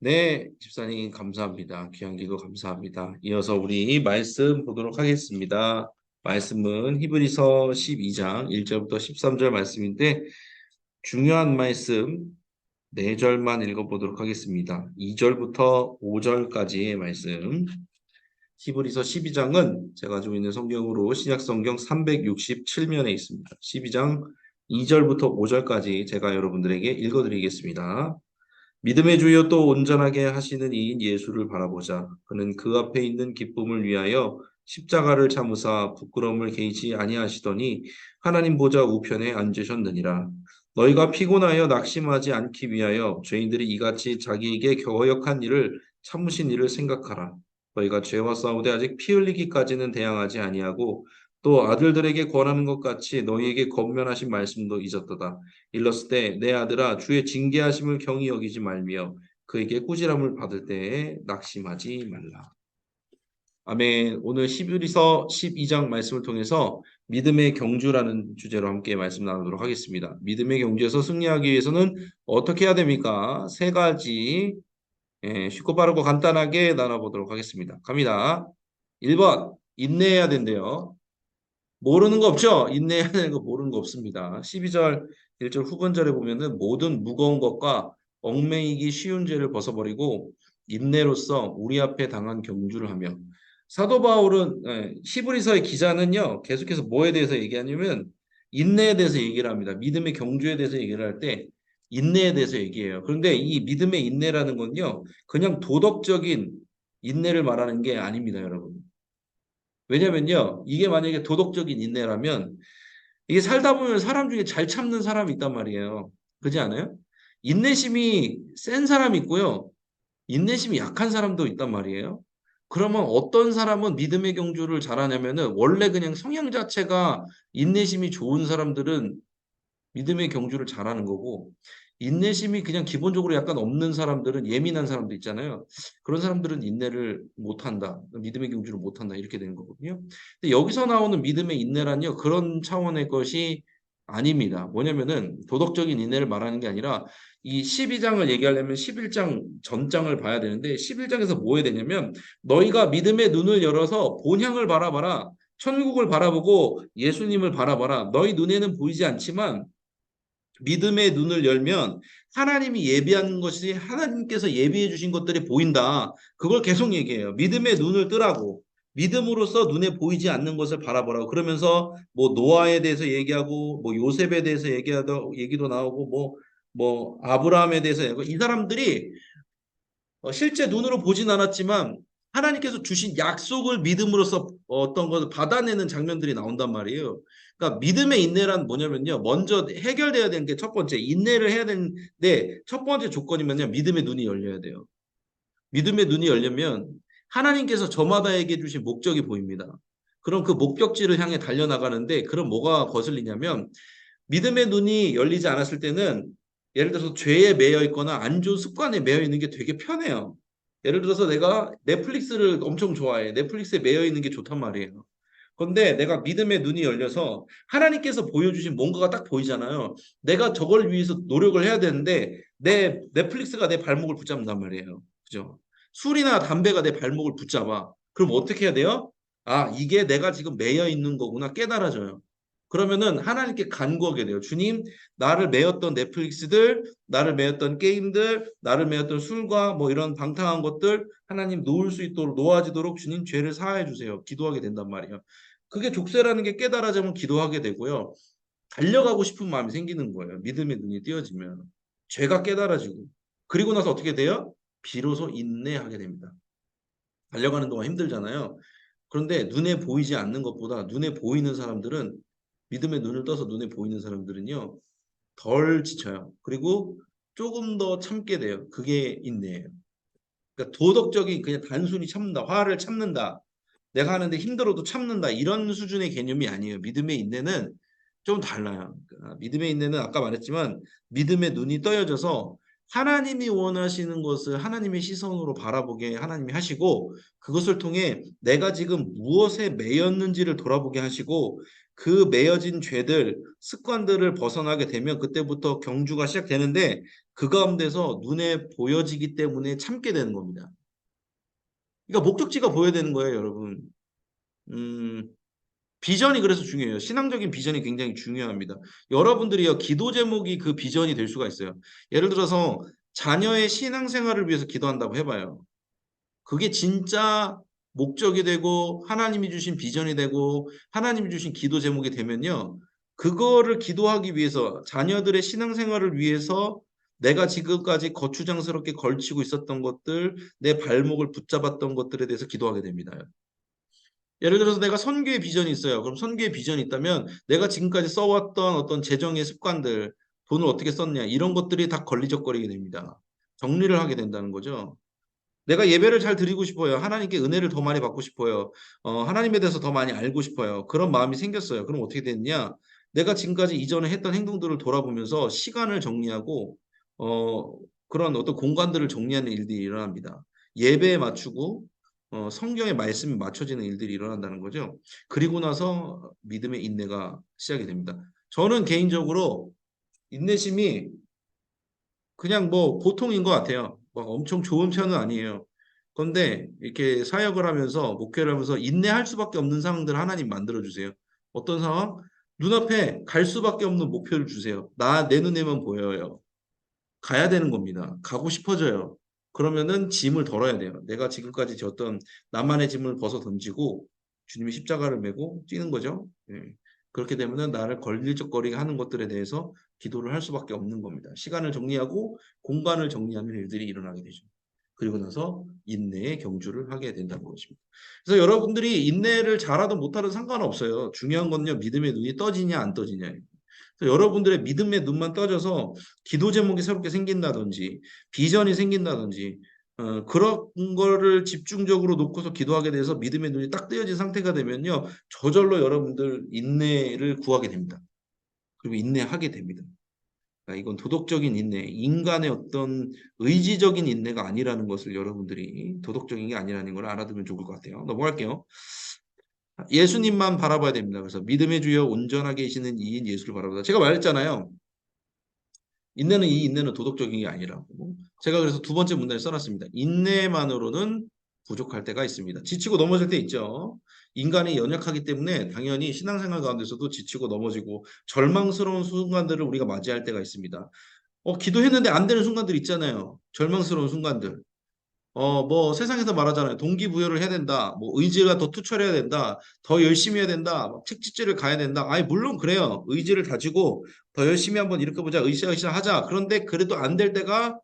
네, 집사님 감사합니다. 귀한 기도 감사합니다. 이어서 우리 말씀 보도록 하겠습니다. 말씀은 히브리서 12장 1절부터 13절 말씀인데 중요한 말씀 4절만 읽어보도록 하겠습니다. 2절부터 5절까지의 말씀. 히브리서 12장은 제가 가지고 있는 성경으로 신약성경 367면에 있습니다. 12장 2절부터 5절까지 제가 여러분들에게 읽어드리겠습니다. 믿음의 주여 또 온전하게 하시는 이인 예수를 바라보자. 그는 그 앞에 있는 기쁨을 위하여 십자가를 참으사 부끄러움을 개의치 아니하시더니 하나님 보좌 우편에 앉으셨느니라. 너희가 피곤하여 낙심하지 않기 위하여 죄인들이 이같이 자기에게 거역한 일을 참으신 일을 생각하라. 너희가 죄와 싸우되 아직 피 흘리기까지는 대항하지 아니하고 또 아들들에게 권하는 것 같이 너희에게 권면하신 말씀도 잊었도다. 일렀을 때 내 아들아 주의 징계하심을 경히 여기지 말며 그에게 꾸지람을 받을 때에 낙심하지 말라. 아멘. 오늘 히브리서 12장 말씀을 통해서 믿음의 경주라는 주제로 함께 말씀 나누도록 하겠습니다. 믿음의 경주에서 승리하기 위해서는 어떻게 해야 됩니까? 세 가지 쉽고 빠르고 간단하게 나눠보도록 하겠습니다. 갑니다. 1번 인내해야 된대요. 모르는 거 없죠? 인내해야 되는 거 모르는 거 없습니다. 12절 1절 후반절에 보면은 모든 무거운 것과 얽매이기 쉬운 죄를 벗어버리고 인내로써 우리 앞에 당한 경주를 하며 사도 바울은 히브리서의 기자는요 계속해서 뭐에 대해서 얘기하냐면 인내에 대해서 얘기를 합니다. 믿음의 경주에 대해서 얘기를 할 때 인내에 대해서 얘기해요. 그런데 이 믿음의 인내라는 건요 그냥 도덕적인 인내를 말하는 게 아닙니다, 여러분. 왜냐면요, 이게 만약에 도덕적인 인내라면, 이게 살다 보면 사람 중에 잘 참는 사람이 있단 말이에요. 그렇지 않아요? 인내심이 센 사람이 있고요. 인내심이 약한 사람도 있단 말이에요. 그러면 어떤 사람은 믿음의 경주를 잘하냐면은, 원래 그냥 성향 자체가 인내심이 좋은 사람들은 믿음의 경주를 잘하는 거고, 인내심이 그냥 기본적으로 약간 없는 사람들은 예민한 사람도 있잖아요. 그런 사람들은 인내를 못한다. 믿음의 경주를 못한다. 이렇게 되는 거거든요. 근데 여기서 나오는 믿음의 인내란요. 그런 차원의 것이 아닙니다. 뭐냐면은 도덕적인 인내를 말하는 게 아니라 이 12장을 얘기하려면 11장 전장을 봐야 되는데 11장에서 뭐 해야 되냐면 너희가 믿음의 눈을 열어서 본향을 바라봐라. 천국을 바라보고 예수님을 바라봐라. 너희 눈에는 보이지 않지만 믿음의 눈을 열면 하나님이 예비한 것이 하나님께서 예비해 주신 것들이 보인다. 그걸 계속 얘기해요. 믿음의 눈을 뜨라고. 믿음으로써 눈에 보이지 않는 것을 바라보라고. 그러면서 뭐 노아에 대해서 얘기하고 뭐 요셉에 대해서 얘기도 나오고 뭐 아브라함에 대해서 얘기하고 이 사람들이 실제 눈으로 보진 않았지만 하나님께서 주신 약속을 믿음으로써 어떤 것을 받아내는 장면들이 나온단 말이에요. 그러니까 믿음의 인내란 뭐냐면요. 먼저 해결돼야 되는 게 첫 번째, 인내를 해야 되는데 첫 번째 조건이면요. 믿음의 눈이 열려야 돼요. 믿음의 눈이 열려면 하나님께서 저마다에게 주신 목적이 보입니다. 그럼 그 목적지를 향해 달려나가는데 그럼 뭐가 거슬리냐면 믿음의 눈이 열리지 않았을 때는 예를 들어서 죄에 매여 있거나 안 좋은 습관에 매여 있는 게 되게 편해요. 예를 들어서 내가 넷플릭스를 엄청 좋아해. 넷플릭스에 매여 있는 게 좋단 말이에요. 그런데 내가 믿음의 눈이 열려서 하나님께서 보여주신 뭔가가 딱 보이잖아요. 내가 저걸 위해서 노력을 해야 되는데 내 넷플릭스가 내 발목을 붙잡는단 말이에요. 그죠? 술이나 담배가 내 발목을 붙잡아. 그럼 어떻게 해야 돼요? 아, 이게 내가 지금 매여 있는 거구나 깨달아져요. 그러면은 하나님께 간구하게 돼요. 주님, 나를 매였던 넷플릭스들, 나를 매였던 게임들, 나를 매였던 술과 뭐 이런 방탕한 것들 하나님 놓을 수 있도록 놓아지도록 주님 죄를 사하여 주세요. 기도하게 된단 말이에요. 그게 족쇄라는 게 깨달아지면 기도하게 되고요. 달려가고 싶은 마음이 생기는 거예요. 믿음의 눈이 띄어지면 죄가 깨달아지고 그리고 나서 어떻게 돼요? 비로소 인내하게 됩니다. 달려가는 동안 힘들잖아요. 그런데 눈에 보이지 않는 것보다 눈에 보이는 사람들은 믿음의 눈을 떠서 눈에 보이는 사람들은요. 덜 지쳐요. 그리고 조금 더 참게 돼요. 그게 인내예요. 그러니까 도덕적인 그냥 단순히 참는다. 화를 참는다. 내가 하는데 힘들어도 참는다. 이런 수준의 개념이 아니에요. 믿음의 인내는 좀 달라요. 그러니까 믿음의 인내는 아까 말했지만 믿음의 눈이 떠여져서 하나님이 원하시는 것을 하나님의 시선으로 바라보게 하나님이 하시고 그것을 통해 내가 지금 무엇에 매였는지를 돌아보게 하시고 그 매여진 죄들, 습관들을 벗어나게 되면 그때부터 경주가 시작되는데 그 가운데서 눈에 보여지기 때문에 참게 되는 겁니다. 그러니까 목적지가 보여야 되는 거예요, 여러분. 음, 비전이 그래서 중요해요. 신앙적인 비전이 굉장히 중요합니다. 여러분들이요, 기도 제목이 그 비전이 될 수가 있어요. 예를 들어서 자녀의 신앙생활을 위해서 기도한다고 해봐요. 그게 진짜 목적이 되고 하나님이 주신 비전이 되고 하나님이 주신 기도 제목이 되면요. 그거를 기도하기 위해서 자녀들의 신앙생활을 위해서 내가 지금까지 거추장스럽게 걸치고 있었던 것들, 내 발목을 붙잡았던 것들에 대해서 기도하게 됩니다. 예를 들어서 내가 선교의 비전이 있어요. 그럼 선교의 비전이 있다면 내가 지금까지 써왔던 어떤 재정의 습관들, 돈을 어떻게 썼냐 이런 것들이 다 걸리적거리게 됩니다. 정리를 하게 된다는 거죠. 내가 예배를 잘 드리고 싶어요. 하나님께 은혜를 더 많이 받고 싶어요. 하나님에 대해서 더 많이 알고 싶어요. 그런 마음이 생겼어요. 그럼 어떻게 됐냐? 내가 지금까지 이전에 했던 행동들을 돌아보면서 시간을 정리하고 어, 그런 어떤 공간들을 정리하는 일들이 일어납니다. 예배에 맞추고 성경의 말씀이 맞춰지는 일들이 일어난다는 거죠. 그리고 나서 믿음의 인내가 시작이 됩니다. 저는 개인적으로 인내심이 그냥 뭐 보통인 것 같아요. 막 엄청 좋은 편은 아니에요. 그런데 이렇게 사역을 하면서 목회를 하면서 인내할 수밖에 없는 상황들 하나님 만들어 주세요. 어떤 상황? 눈앞에 갈 수밖에 없는 목표를 주세요. 내 눈에만 보여요. 가야 되는 겁니다. 가고 싶어져요. 그러면은 짐을 덜어야 돼요. 내가 지금까지 졌던 나만의 짐을 벗어 던지고 주님의 십자가를 메고 뛰는 거죠. 예. 그렇게 되면은 나를 걸릴적거리게 하는 것들에 대해서 기도를 할 수밖에 없는 겁니다. 시간을 정리하고 공간을 정리하는 일들이 일어나게 되죠. 그리고 나서 인내의 경주를 하게 된다는 것입니다. 그래서 여러분들이 인내를 잘하든 못하든 상관없어요. 중요한 건요, 믿음의 눈이 떠지냐 안 떠지냐. 여러분들의 믿음의 눈만 떠져서 기도 제목이 새롭게 생긴다든지 비전이 생긴다든지 그런 거를 집중적으로 놓고서 기도하게 돼서 믿음의 눈이 딱 뜨여진 상태가 되면요. 저절로 여러분들 인내를 구하게 됩니다. 그리고 인내하게 됩니다. 그러니까 이건 도덕적인 인내, 인간의 어떤 의지적인 인내가 아니라는 것을 여러분들이 도덕적인 게 아니라는 걸 알아두면 좋을 것 같아요. 넘어갈게요. 예수님만 바라봐야 됩니다. 그래서 믿음의 주여 온전하게 계시는 이인 예수를 바라보다. 제가 말했잖아요. 이 인내는 도덕적인 게 아니라고. 제가 그래서 두 번째 문단에 써놨습니다. 인내만으로는 부족할 때가 있습니다. 지치고 넘어질 때 있죠. 인간이 연약하기 때문에 당연히 신앙생활 가운데서도 지치고 넘어지고 절망스러운 순간들을 우리가 맞이할 때가 있습니다. 기도했는데 안 되는 순간들 있잖아요. 절망스러운 순간들. 뭐 세상에서 말하잖아요. 동기부여를 해야 된다. 뭐 의지가 더 투철해야 된다. 더 열심히 해야 된다. 막 책찍질을 가야 된다. 아니 물론 그래요. 의지를 다지고 더 열심히 한번 일으켜보자. 으쌰으쌰 하자. 그런데 그래도 안 될 때가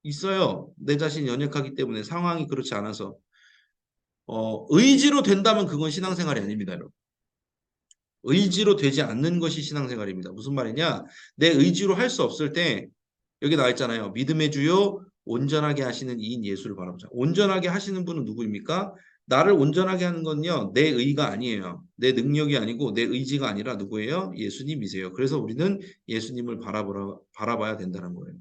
있어요. 내 자신이 연약하기 때문에 상황이 그렇지 않아서. 의지로 된다면 그건 신앙생활이 아닙니다, 여러분. 의지로 되지 않는 것이 신앙생활입니다. 무슨 말이냐? 내 의지로 할 수 없을 때 여기 나와 있잖아요. 믿음의 주요 온전하게 하시는 이인 예수를 바라보자. 온전하게 하시는 분은 누구입니까? 나를 온전하게 하는 건요. 내 의가 아니에요. 내 능력이 아니고 내 의지가 아니라 누구예요? 예수님이세요. 그래서 우리는 예수님을 바라봐야 된다는 거예요.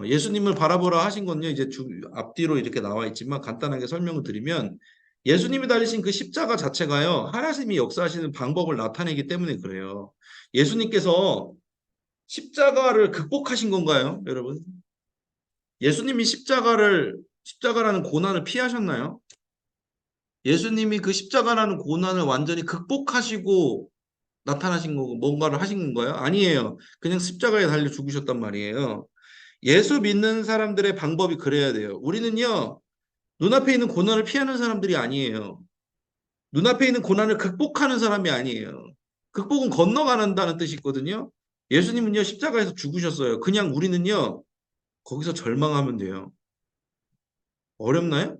예수님을 바라보라 하신 건요. 이제 앞뒤로 이렇게 나와 있지만 간단하게 설명을 드리면 예수님이 달리신 그 십자가 자체가요. 하나님이 역사하시는 방법을 나타내기 때문에 그래요. 예수님께서 십자가를 극복하신 건가요, 여러분? 예수님이 십자가라는 고난을 피하셨나요? 예수님이 그 십자가라는 고난을 완전히 극복하시고 나타나신 거고 뭔가를 하신 건가요? 아니에요. 그냥 십자가에 달려 죽으셨단 말이에요. 예수 믿는 사람들의 방법이 그래야 돼요. 우리는요, 눈앞에 있는 고난을 피하는 사람들이 아니에요. 눈앞에 있는 고난을 극복하는 사람이 아니에요. 극복은 건너가는다는 뜻이 있거든요. 예수님은요, 십자가에서 죽으셨어요. 그냥 우리는요, 거기서 절망하면 돼요. 어렵나요?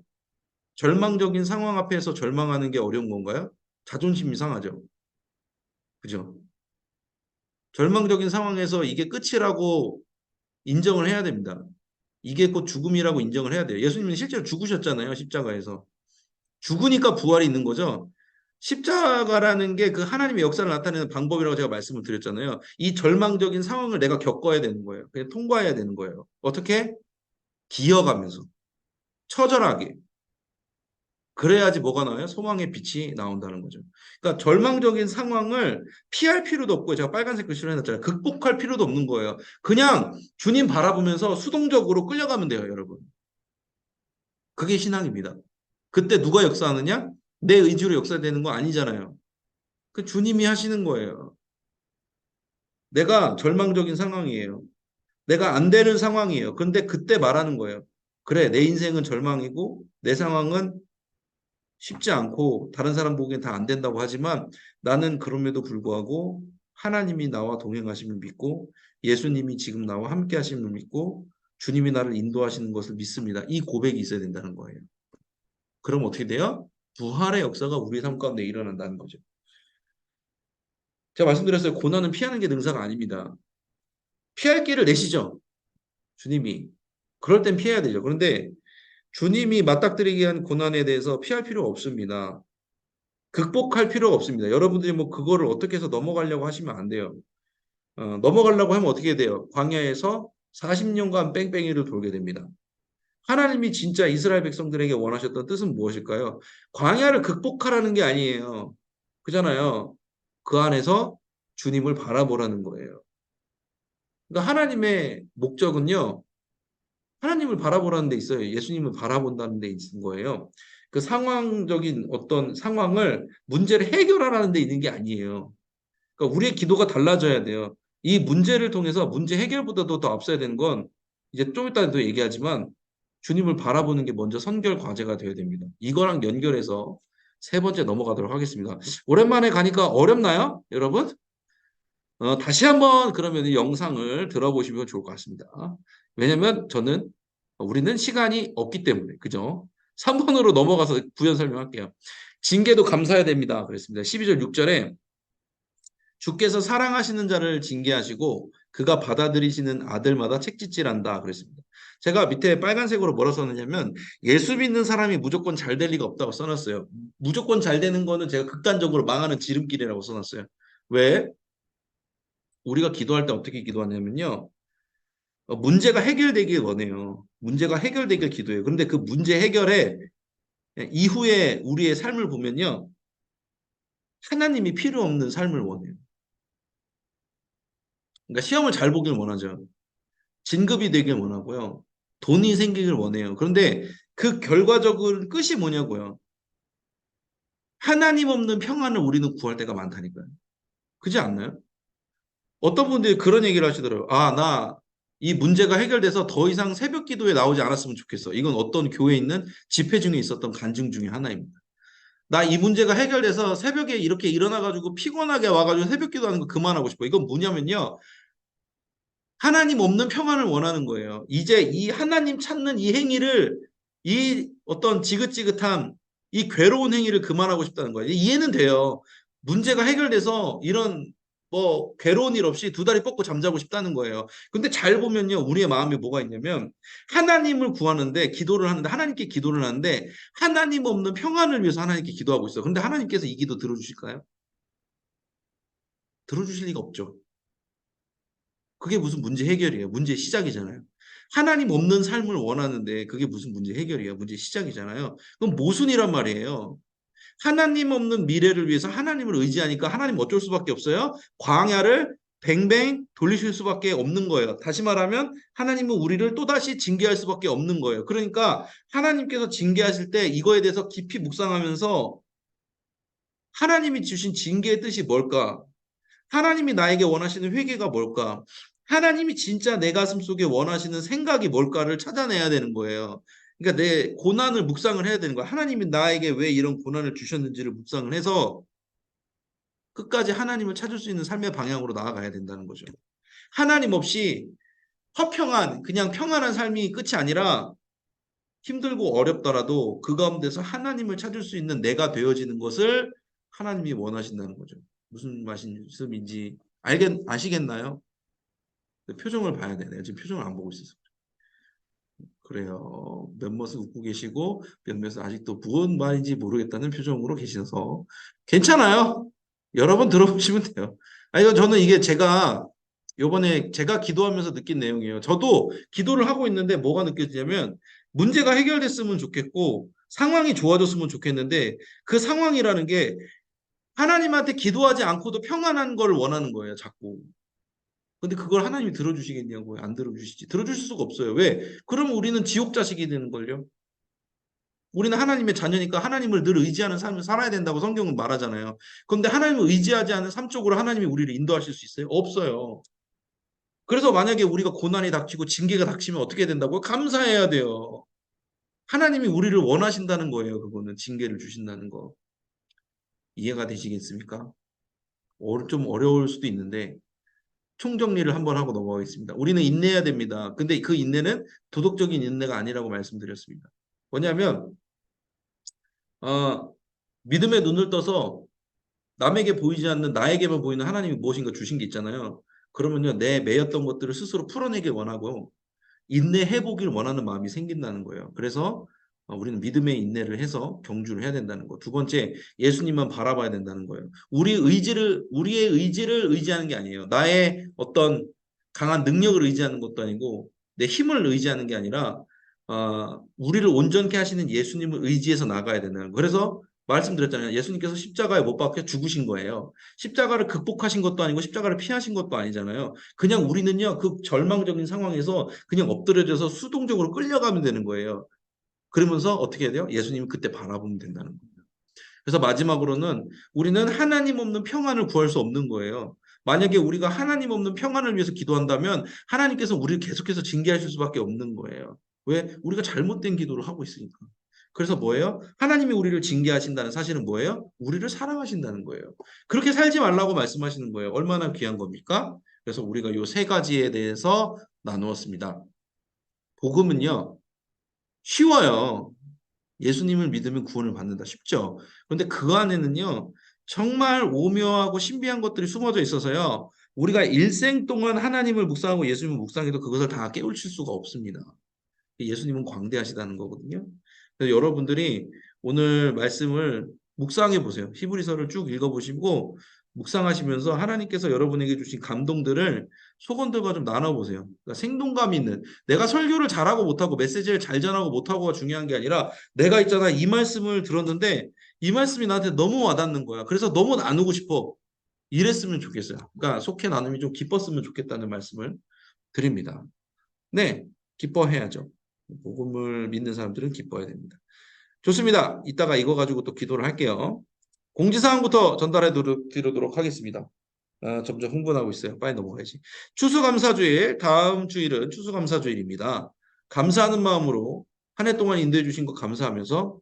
절망적인 상황 앞에서 절망하는 게 어려운 건가요? 자존심이 상하죠. 그죠? 절망적인 상황에서 이게 끝이라고 인정을 해야 됩니다. 이게 곧 죽음이라고 인정을 해야 돼요. 예수님은 실제로 죽으셨잖아요. 십자가에서. 죽으니까 부활이 있는 거죠. 십자가라는 게 그 하나님의 역사를 나타내는 방법이라고 제가 말씀을 드렸잖아요. 이 절망적인 상황을 내가 겪어야 되는 거예요. 그냥 통과해야 되는 거예요. 어떻게? 기어가면서. 처절하게. 그래야지 뭐가 나와요? 소망의 빛이 나온다는 거죠. 그러니까 절망적인 상황을 피할 필요도 없고요. 제가 빨간색 글씨로 해놨잖아요. 극복할 필요도 없는 거예요. 그냥 주님 바라보면서 수동적으로 끌려가면 돼요, 여러분. 그게 신앙입니다. 그때 누가 역사하느냐? 내 의지로 역사되는 거 아니잖아요. 그 주님이 하시는 거예요. 내가 절망적인 상황이에요. 내가 안 되는 상황이에요. 근데 그때 말하는 거예요. 그래, 내 인생은 절망이고 내 상황은 쉽지 않고 다른 사람 보기엔 다 안 된다고 하지만 나는 그럼에도 불구하고 하나님이 나와 동행하심을 믿고 예수님이 지금 나와 함께 하심을 믿고 주님이 나를 인도하시는 것을 믿습니다. 이 고백이 있어야 된다는 거예요. 그럼 어떻게 돼요? 부활의 역사가 우리 삶 가운데 일어난다는 거죠. 제가 말씀드렸어요. 고난은 피하는 게 능사가 아닙니다. 피할 길을 내시죠. 주님이. 그럴 땐 피해야 되죠. 그런데 주님이 맞닥뜨리게 한 고난에 대해서 피할 필요가 없습니다. 극복할 필요가 없습니다. 여러분들이 뭐 그거를 어떻게 해서 넘어가려고 하시면 안 돼요. 넘어가려고 하면 어떻게 돼요? 광야에서 40년간 뺑뺑이를 돌게 됩니다. 하나님이 진짜 이스라엘 백성들에게 원하셨던 뜻은 무엇일까요? 광야를 극복하라는 게 아니에요. 그잖아요. 그 안에서 주님을 바라보라는 거예요. 그러니까 하나님의 목적은요. 하나님을 바라보라는 데 있어요. 예수님을 바라본다는 데 있는 거예요. 그 상황적인 어떤 상황을 문제를 해결하라는 데 있는 게 아니에요. 그러니까 우리의 기도가 달라져야 돼요. 이 문제를 통해서 문제 해결보다도 더 앞서야 되는 건 이제 좀 이따도 얘기하지만 주님을 바라보는 게 먼저 선결 과제가 되어야 됩니다. 이거랑 연결해서 세 번째 넘어가도록 하겠습니다. 오랜만에 가니까 어렵나요, 여러분? 다시 한번 그러면 이 영상을 들어보시면 좋을 것 같습니다. 왜냐면 저는 우리는 시간이 없기 때문에 그죠? 3번으로 넘어가서 부연 설명할게요. 징계도 감사해야 됩니다. 그랬습니다. 12절 6절에 주께서 사랑하시는 자를 징계하시고 그가 받아들이시는 아들마다 책짓질한다 그랬습니다. 제가 밑에 빨간색으로 뭐라 썼느냐면 예수 믿는 사람이 무조건 잘 될 리가 없다고 써놨어요. 무조건 잘 되는 거는 제가 극단적으로 망하는 지름길이라고 써놨어요. 왜? 우리가 기도할 때 어떻게 기도하냐면요. 문제가 해결되길 원해요. 문제가 해결되길 기도해요. 그런데 그 문제 해결에 이후에 우리의 삶을 보면요. 하나님이 필요 없는 삶을 원해요. 그러니까 시험을 잘 보길 원하죠. 진급이 되길 원하고요. 돈이 생기길 원해요. 그런데 그 결과적인 끝이 뭐냐고요. 하나님 없는 평안을 우리는 구할 때가 많다니까요. 그렇지 않나요? 어떤 분들이 그런 얘기를 하시더라고요. 아, 나 이 문제가 해결돼서 더 이상 새벽 기도에 나오지 않았으면 좋겠어. 이건 어떤 교회에 있는 집회 중에 있었던 간증 중에 하나입니다. 나 이 문제가 해결돼서 새벽에 이렇게 일어나가지고 피곤하게 와가지고 새벽 기도하는 거 그만하고 싶어. 이건 뭐냐면요. 하나님 없는 평안을 원하는 거예요. 이제 이 하나님 찾는 이 행위를 이 어떤 지긋지긋한 이 괴로운 행위를 그만하고 싶다는 거예요. 이해는 돼요. 문제가 해결돼서 이런 뭐 괴로운 일 없이 두 다리 뻗고 잠자고 싶다는 거예요. 근데 잘 보면요. 우리의 마음에 뭐가 있냐면 하나님을 구하는데 기도를 하는데 하나님께 기도를 하는데 하나님 없는 평안을 위해서 하나님께 기도하고 있어요. 근데 하나님께서 이 기도 들어주실까요? 들어주실 리가 없죠. 그게 무슨 문제 해결이에요. 문제 시작이잖아요. 하나님 없는 삶을 원하는데 그게 무슨 문제 해결이에요. 문제 시작이잖아요. 그럼 모순이란 말이에요. 하나님 없는 미래를 위해서 하나님을 의지하니까 하나님 어쩔 수밖에 없어요. 광야를 뱅뱅 돌리실 수밖에 없는 거예요. 다시 말하면 하나님은 우리를 또다시 징계할 수밖에 없는 거예요. 그러니까 하나님께서 징계하실 때 이거에 대해서 깊이 묵상하면서 하나님이 주신 징계의 뜻이 뭘까? 하나님이 나에게 원하시는 회개가 뭘까? 하나님이 진짜 내 가슴 속에 원하시는 생각이 뭘까를 찾아내야 되는 거예요. 그러니까 내 고난을 묵상을 해야 되는 거야. 하나님이 나에게 왜 이런 고난을 주셨는지를 묵상을 해서 끝까지 하나님을 찾을 수 있는 삶의 방향으로 나아가야 된다는 거죠. 하나님 없이 화평한, 그냥 평안한 삶이 끝이 아니라 힘들고 어렵더라도 그 가운데서 하나님을 찾을 수 있는 내가 되어지는 것을 하나님이 원하신다는 거죠. 무슨 말씀인지 아시겠나요? 표정을 봐야 돼. 내가 지금 표정을 안 보고 있어서. 그래요. 몇몇은 웃고 계시고 몇몇은 아직도 무슨 말인지 모르겠다는 표정으로 계셔서 괜찮아요. 여러 번 들어보시면 돼요. 이거 저는 이게 제가 요번에 제가 기도하면서 느낀 내용이에요. 저도 기도를 하고 있는데 뭐가 느껴지냐면 문제가 해결됐으면 좋겠고 상황이 좋아졌으면 좋겠는데 그 상황이라는 게 하나님한테 기도하지 않고도 평안한 걸 원하는 거예요, 자꾸. 근데 그걸 하나님이 들어주시겠냐고요? 안 들어주시지. 들어주실 수가 없어요. 왜? 그러면 우리는 지옥 자식이 되는 걸요. 우리는 하나님의 자녀니까 하나님을 늘 의지하는 삶을 살아야 된다고 성경은 말하잖아요. 그런데 하나님을 의지하지 않는 삶 쪽으로 하나님이 우리를 인도하실 수 있어요? 없어요. 그래서 만약에 우리가 고난이 닥치고 징계가 닥치면 어떻게 된다고요? 감사해야 돼요. 하나님이 우리를 원하신다는 거예요. 그거는 징계를 주신다는 거. 이해가 되시겠습니까? 좀 어려울 수도 있는데 총정리를 한번 하고 넘어가겠습니다. 우리는 인내해야 됩니다. 근데 그 인내는 도덕적인 인내가 아니라고 말씀드렸습니다. 뭐냐면 어, 믿음의 눈을 떠서 남에게 보이지 않는 나에게만 보이는 하나님이 무엇인가 주신 게 있잖아요. 그러면요, 내 매였던 것들을 스스로 풀어내길 원하고 인내해 보길 원하는 마음이 생긴다는 거예요. 그래서 우리는 믿음의 인내를 해서 경주를 해야 된다는 거. 두 번째, 예수님만 바라봐야 된다는 거예요. 우리의 의지를 의지하는 게 아니에요. 나의 어떤 강한 능력을 의지하는 것도 아니고 내 힘을 의지하는 게 아니라 우리를 온전케 하시는 예수님을 의지해서 나가야 된다는 거예요. 그래서 말씀드렸잖아요. 예수님께서 십자가에 못 박혀 죽으신 거예요. 십자가를 극복하신 것도 아니고 십자가를 피하신 것도 아니잖아요. 그냥 우리는요, 그 절망적인 상황에서 그냥 엎드려져서 수동적으로 끌려가면 되는 거예요. 그러면서 어떻게 해야 돼요? 예수님을 그때 바라보면 된다는 거예요. 그래서 마지막으로는 우리는 하나님 없는 평안을 구할 수 없는 거예요. 만약에 우리가 하나님 없는 평안을 위해서 기도한다면 하나님께서 우리를 계속해서 징계하실 수밖에 없는 거예요. 왜? 우리가 잘못된 기도를 하고 있으니까. 그래서 뭐예요? 하나님이 우리를 징계하신다는 사실은 뭐예요? 우리를 사랑하신다는 거예요. 그렇게 살지 말라고 말씀하시는 거예요. 얼마나 귀한 겁니까? 그래서 우리가 요 세 가지에 대해서 나누었습니다. 복음은요, 쉬워요. 예수님을 믿으면 구원을 받는다. 쉽죠? 그런데 그 안에는요, 정말 오묘하고 신비한 것들이 숨어져 있어서요, 우리가 일생 동안 하나님을 묵상하고 예수님을 묵상해도 그것을 다 깨우칠 수가 없습니다. 예수님은 광대하시다는 거거든요. 그래서 여러분들이 오늘 말씀을 묵상해 보세요. 히브리서를 쭉 읽어보시고 묵상하시면서 하나님께서 여러분에게 주신 감동들을 속언들과 좀 나눠보세요. 그러니까 생동감 있는 내가 설교를 잘하고 못하고 메시지를 잘 전하고 못하고가 중요한 게 아니라 내가 있잖아 이 말씀을 들었는데 이 말씀이 나한테 너무 와닿는 거야. 그래서 너무 나누고 싶어. 이랬으면 좋겠어요. 그러니까 속해 나눔이 좀 기뻤으면 좋겠다는 말씀을 드립니다. 네, 기뻐해야죠. 복음을 믿는 사람들은 기뻐해야 됩니다. 좋습니다. 이따가 이거 가지고 또 기도를 할게요. 공지사항부터 전달해 드리도록 하겠습니다. 점점 흥분하고 있어요. 빨리 넘어가야지. 추수감사주일, 다음 주일은 추수감사주일입니다. 감사하는 마음으로 한 해 동안 인도해 주신 것 감사하면서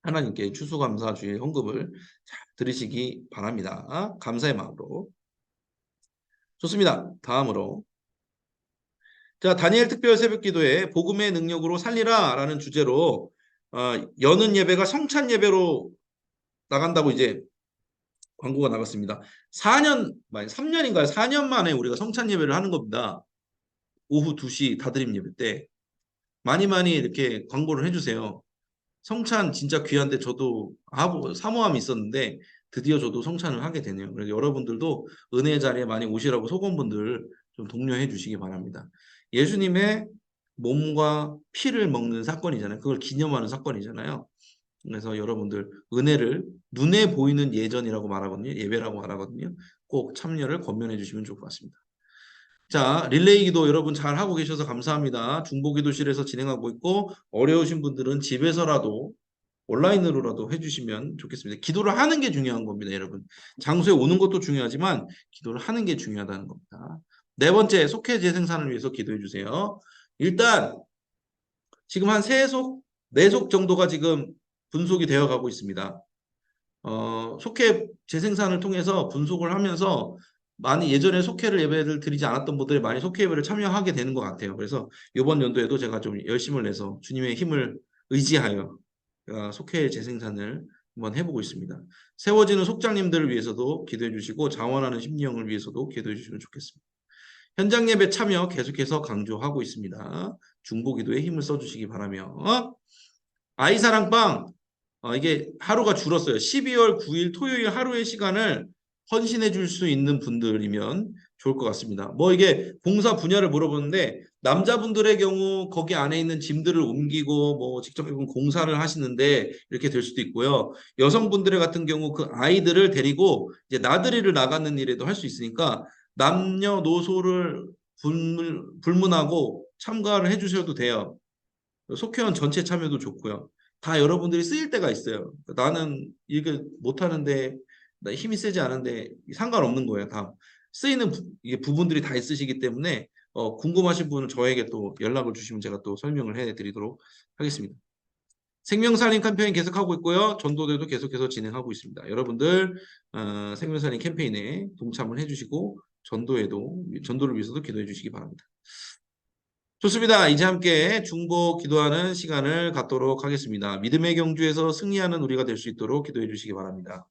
하나님께 추수감사주일 헌금을 잘 드리시기 바랍니다. 감사의 마음으로. 좋습니다. 다음으로 자, 다니엘 특별 새벽 기도에 복음의 능력으로 살리라 라는 주제로 여는 예배가 성찬 예배로 나간다고 이제 광고가 나갔습니다. 3년인가요? 4년 만에 우리가 성찬 예배를 하는 겁니다. 오후 2시 다드림 예배 때. 많이 많이 이렇게 광고를 해주세요. 성찬 진짜 귀한데 저도 사모함이 있었는데 드디어 저도 성찬을 하게 되네요. 그래서 여러분들도 은혜의 자리에 많이 오시라고 소건분들 좀 독려해 주시기 바랍니다. 예수님의 몸과 피를 먹는 사건이잖아요. 그걸 기념하는 사건이잖아요. 그래서 여러분들 은혜를 눈에 보이는 예전이라고 말하거든요. 예배라고 말하거든요. 꼭 참여를 권면해 주시면 좋을 것 같습니다. 자, 릴레이 기도 여러분 잘 하고 계셔서 감사합니다. 중보기도실에서 진행하고 있고 어려우신 분들은 집에서라도 온라인으로라도 해주시면 좋겠습니다. 기도를 하는 게 중요한 겁니다, 여러분. 장소에 오는 것도 중요하지만 기도를 하는 게 중요하다는 겁니다. 네 번째, 속회 재생산을 위해서 기도해 주세요. 일단 지금 한 세속, 네속 정도가 지금 분속이 되어 가고 있습니다. 속회 재생산을 통해서 분속을 하면서 많이 예전에 속회를 예배를 드리지 않았던 분들이 많이 속회 예배를 참여하게 되는 것 같아요. 그래서 이번 연도에도 제가 좀 열심을 내서 주님의 힘을 의지하여 속회 재생산을 한번 해보고 있습니다. 세워지는 속장님들을 위해서도 기도해 주시고 자원하는 심령을 위해서도 기도해 주시면 좋겠습니다. 현장 예배 참여 계속해서 강조하고 있습니다. 중보기도에 힘을 써주시기 바라며 아이사랑방 이게 하루가 줄었어요. 12월 9일 토요일 하루의 시간을 헌신해 줄 수 있는 분들이면 좋을 것 같습니다. 뭐 이게 봉사 분야를 물어보는데 남자분들의 경우 거기 안에 있는 짐들을 옮기고 뭐 직접 공사를 하시는데 이렇게 될 수도 있고요. 여성분들의 같은 경우 그 아이들을 데리고 이제 나들이를 나가는 일에도 할 수 있으니까 남녀노소를 불문하고 참가를 해주셔도 돼요. 속회원 전체 참여도 좋고요. 다 여러분들이 쓰일 때가 있어요. 나는 이게 못하는데 나 힘이 세지 않은데 상관없는 거예요. 다 쓰이는 이게 부분들이 다 있으시기 때문에 궁금하신 분은 저에게 또 연락을 주시면 제가 또 설명을 해드리도록 하겠습니다. 생명살린 캠페인 계속하고 있고요. 전도대도 계속해서 진행하고 있습니다. 여러분들 생명살린 캠페인에 동참을 해주시고 전도를 위해서도 기도해 주시기 바랍니다. 좋습니다. 이제 함께 중보 기도하는 시간을 갖도록 하겠습니다. 믿음의 경주에서 승리하는 우리가 될 수 있도록 기도해 주시기 바랍니다.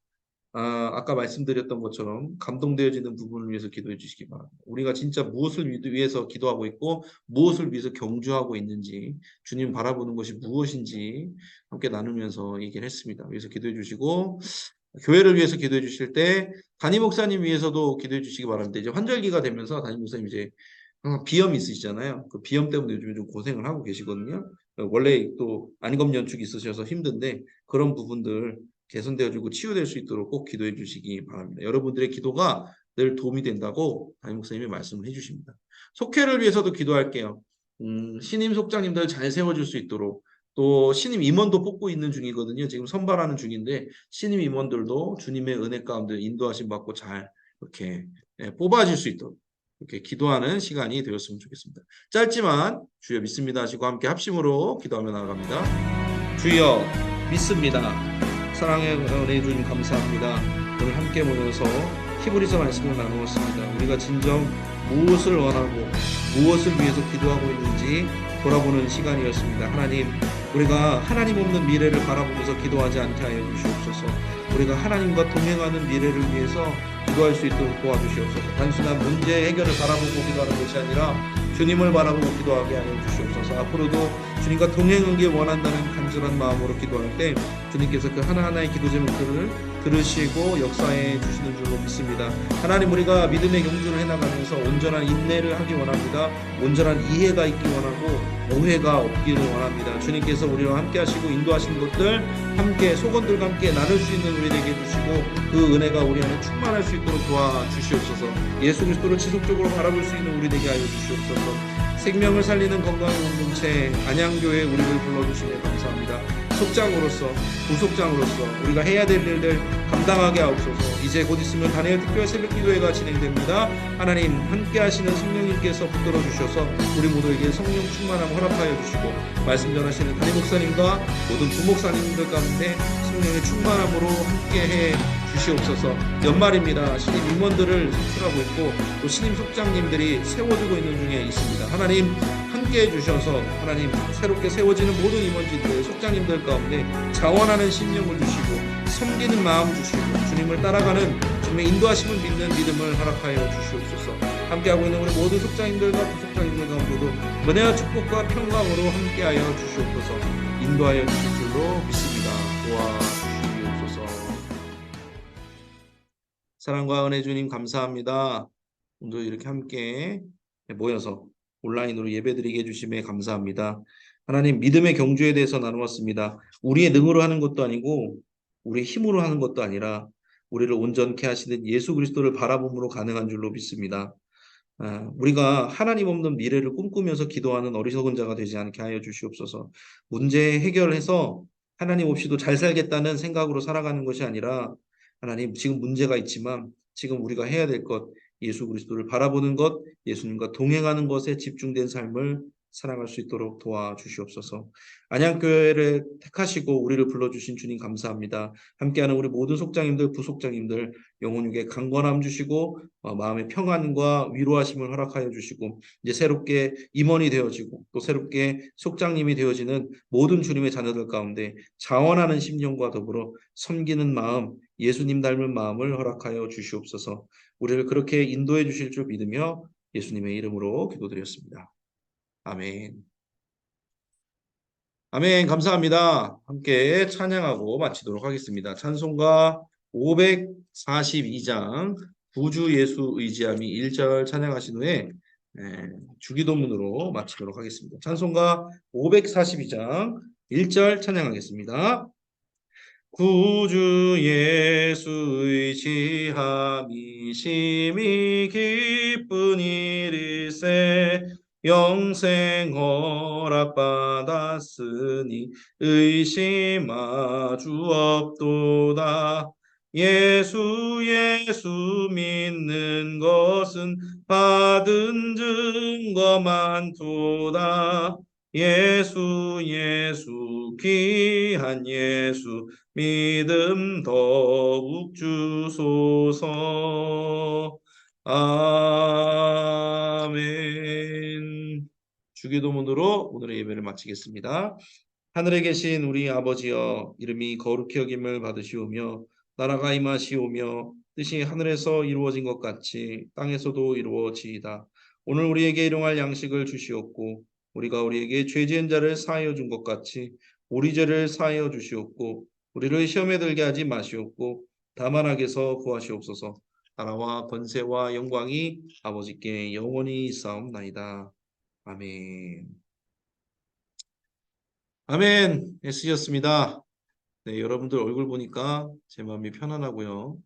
아까 말씀드렸던 것처럼 감동되어지는 부분을 위해서 기도해 주시기 바랍니다. 우리가 진짜 무엇을 위해서 기도하고 있고 무엇을 위해서 경주하고 있는지 주님 바라보는 것이 무엇인지 함께 나누면서 얘기를 했습니다. 위해서 기도해 주시고 교회를 위해서 기도해 주실 때 담임 목사님 위해서도 기도해 주시기 바랍니다. 이제 환절기가 되면서 담임 목사님 이제 비염이 있으시잖아요. 그 비염 때문에 요즘에 좀 고생을 하고 계시거든요. 원래 또 안검 연축이 있으셔서 힘든데 그런 부분들 개선되어지고 치유될 수 있도록 꼭 기도해 주시기 바랍니다. 여러분들의 기도가 늘 도움이 된다고 담임 목사님이 말씀을 해주십니다. 속회를 위해서도 기도할게요. 신임 속장님들 잘 세워줄 수 있도록 또 신임 임원도 뽑고 있는 중이거든요. 지금 선발하는 중인데 신임 임원들도 주님의 은혜 가운데 인도하심 받고 잘 이렇게 뽑아질 수 있도록 이렇게 기도하는 시간이 되었으면 좋겠습니다. 짧지만 주여 믿습니다 하시고 함께 합심으로 기도하며 나아갑니다. 주여 믿습니다. 사랑의 은혜 주님 감사합니다. 오늘 함께 모여서 히브리서 말씀을 나누었습니다. 우리가 진정 무엇을 원하고 무엇을 위해서 기도하고 있는지 돌아보는 시간이었습니다. 하나님, 우리가 하나님 없는 미래를 바라보면서 기도하지 않게 하여 주시옵소서. 우리가 하나님과 동행하는 미래를 위해서 기도할 수 있도록 도와주시옵소서. 단순한 문제 해결을 바라보고 기도하는 것이 아니라 주님을 바라보고 기도하게 하여 주시옵소서. 앞으로도 주님과 동행하길 원한다는 간절한 마음으로 기도할 때 주님께서 그 하나하나의 기도 제목들을 들으시고 역사해 주시는 줄로 믿습니다. 하나님, 우리가 믿음의 경주를 해나가면서 온전한 인내를 하기 원합니다. 온전한 이해가 있기 원하고 오해가 없기를 원합니다. 주님께서 우리와 함께 하시고 인도하시는 것들 함께 소건들과 함께 나눌 수 있는 우리에게 주시고 그 은혜가 우리 안에 충만할 수 있도록 도와주시옵소서. 예수 그리스도를 지속적으로 바라볼 수 있는 우리 되게 하여 주시옵소서. 생명을 살리는 건강한 공동체 안양교회 우리를 불러주시네 감사합니다. 속장으로서 부속장으로서 우리가 해야 될 일들 감당하게 하옵소서. 이제 곧 있으면 단회의 특별 새벽 기도회가 진행됩니다. 하나님 함께 하시는 성령님께서 붙들어 주셔서 우리 모두에게 성령 충만함 허락하여 주시고 말씀 전하시는 담임 목사님과 모든 부목사님들 가운데 성령의 충만함으로 함께해 주시옵소서. 연말입니다. 신임 임원들을 선출하고 있고 또 신임 속장님들이 세워지고 있는 중에 있습니다. 하나님 함께해 주셔서 하나님 새롭게 세워지는 모든 임원진들 속장님들 가운데 자원하는 심령을 주시고 섬기는 마음 주시고 주님을 따라가는 주님의 인도하심을 믿는 믿음을 허락하여 주시옵소서. 함께하고 있는 우리 모든 속장님들과 부속장님들 가운데도 은혜와 축복과 평강으로 함께하여 주시옵소서. 인도하여 주실 줄로 믿습니다. 도와주시옵소서. 사랑과 은혜 주님 감사합니다. 오늘 이렇게 함께 모여서 온라인으로 예배드리게 해주심에 감사합니다. 하나님, 믿음의 경주에 대해서 나누었습니다. 우리의 능으로 하는 것도 아니고 우리의 힘으로 하는 것도 아니라 우리를 온전케 하시는 예수 그리스도를 바라봄으로 가능한 줄로 믿습니다. 우리가 하나님 없는 미래를 꿈꾸면서 기도하는 어리석은 자가 되지 않게 하여 주시옵소서. 문제 해결해서 하나님 없이도 잘 살겠다는 생각으로 살아가는 것이 아니라 하나님, 지금 문제가 있지만 지금 우리가 해야 될 것, 예수 그리스도를 바라보는 것, 예수님과 동행하는 것에 집중된 삶을 살아갈 수 있도록 도와주시옵소서. 안양교회를 택하시고 우리를 불러주신 주님 감사합니다. 함께하는 우리 모든 속장님들, 부속장님들 영혼육에 강건함 주시고 마음의 평안과 위로하심을 허락하여 주시고 이제 새롭게 임원이 되어지고 또 새롭게 속장님이 되어지는 모든 주님의 자녀들 가운데 자원하는 심령과 더불어 섬기는 마음, 예수님 닮은 마음을 허락하여 주시옵소서. 우리를 그렇게 인도해 주실 줄 믿으며 예수님의 이름으로 기도드렸습니다. 아멘. 아멘. 감사합니다. 함께 찬양하고 마치도록 하겠습니다. 찬송가 542장 구주 예수 의지함이 1절 찬양하신 후에 주기도문으로 마치도록 하겠습니다. 찬송가 542장 1절 찬양하겠습니다. 구주 예수의 지함이 심히 기쁜 일일세 영생 허락받았으니 의심하 주옵도다. 예수 예수 믿는 것은 받은 증거 많도다. 예수 예수 귀한 예수 믿음 더욱 주소서. 아멘. 주기도문으로 오늘의 예배를 마치겠습니다. 하늘에 계신 우리 아버지여, 이름이 거룩히 여김을 받으시오며 나라가 임하시오며 뜻이 하늘에서 이루어진 것 같이 땅에서도 이루어지이다. 오늘 우리에게 일용할 양식을 주시옵고 우리가 우리에게 죄 지은 자를 사하여 준 것 같이 우리 죄를 사하여 주시옵고 우리를 시험에 들게 하지 마시옵고 다만 악에서 구하시옵소서. 나라와 권세와 영광이 아버지께 영원히 있사옵나이다. 아멘. 아멘. 애쓰셨습니다. 네, 여러분들 얼굴 보니까 제 마음이 편안하고요.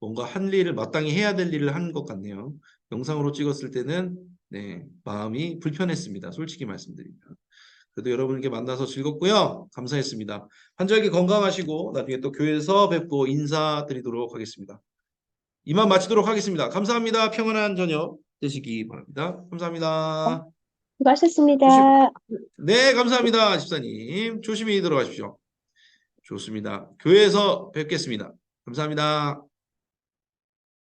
뭔가 한 일을 마땅히 해야 될 일을 한 것 같네요. 영상으로 찍었을 때는 네, 마음이 불편했습니다. 솔직히 말씀드립니다. 그래도 여러분께 만나서 즐겁고요. 감사했습니다. 환절기 건강하시고 나중에 또 교회에서 뵙고 인사드리도록 하겠습니다. 이만 마치도록 하겠습니다. 감사합니다. 평안한 저녁 되시기 바랍니다. 감사합니다. 수고하셨습니다. 네, 감사합니다. 집사님. 조심히 들어가십시오. 좋습니다. 교회에서 뵙겠습니다. 감사합니다.